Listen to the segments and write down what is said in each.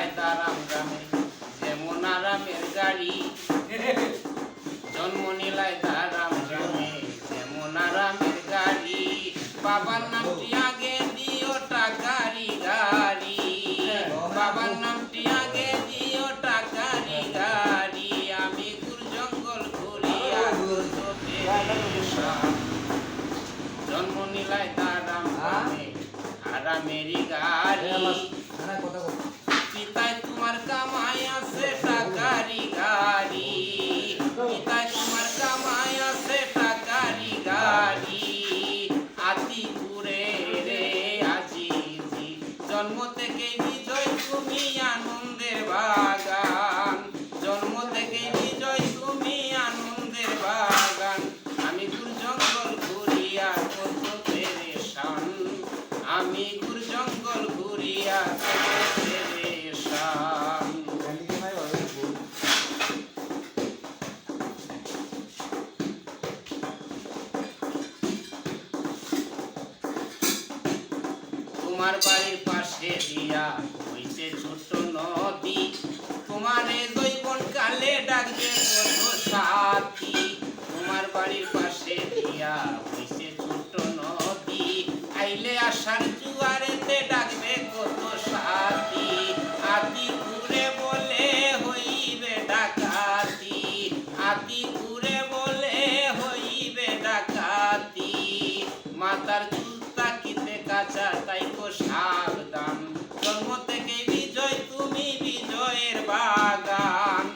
নীলায় তারাম গ্রামে যেমন আরামের গাড়ি জন্ম নীলায় তারাম গ্রামে যেমন আরামের গাড়ি বাবার নামটি আগে দিও টাকারি গাড়ি বাবার নামটি আগে দিও টাকারি গাড়ি আমি গুর জঙ্গল ঘুরিয়া জন্ম নীলায় তারাম গ্রামে আরামেরি গাড়ি পিতায় তোমার কামাই আছে টাকারি গাড়ি পিতায় তোমার কামাই আছে টাকারি গাড়ি আতিপুরে রে আজিজি জন্ম থেকে বিজয় তুমি আনন্দের বাগান জন্ম থেকে বিজয় তুমি আনন্দের বাগান আমি গুর জঙ্গল ঘুরিয়া কত পেরেশান আমি গুর জঙ্গল ঘুরিয়া কত পেরেশান তোমার বাড়ির পাশে দিয়া হইছে ছোট নদী তোমারে জৈবন কালে ডাকবে কত সাথী তোমার বাড়ির পাশে দিয়া হইছে ছোট নদী আইলে আসার জুয়ারেতে ডাকবে কত সাথী আতি ঘুরে বলে হইবে ডাকাতি আতি ঘুরে বলে হইবে ডাকাতি মাতার তাকিতে কাঁচা তাইকো সাবধান জন্ম থেকে বিজয় তুমি বিজয়ের বাগান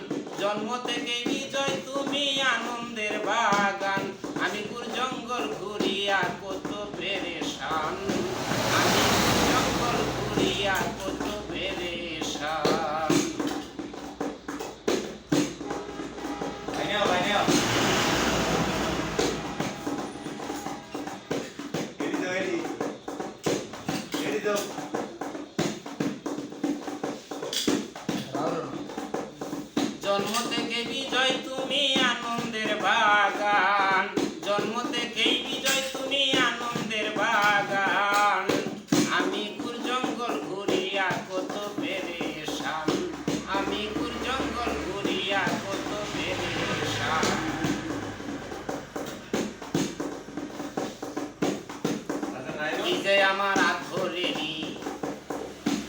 জন্ম থেকে বিজয় তুমি আনন্দের বাগান আমি গুর জঙ্গল ঘুরিয়া কত পেরেশান আমি গুর জঙ্গল ঘুরিয়া কত পেরেশান জন্ম থেকে বিজয় তুমি আনন্দের বাগান জন্ম থেকেই বিজয় তুমি আনন্দের বাগান আমি গুর জঙ্গল ঘুরিয়া কত পেরেশান আমি গুর জঙ্গল ঘুরিয়া কত পেরেশান এই যে আমার আধরেরই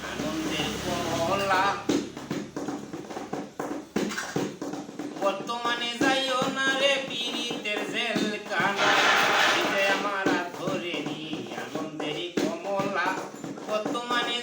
আনন্দের কমলা বর্তমানে যাইও না রে পীড়িতের জেলখানা এই যে আমার আধরেরই আনন্দেরই কমলা বর্তমানে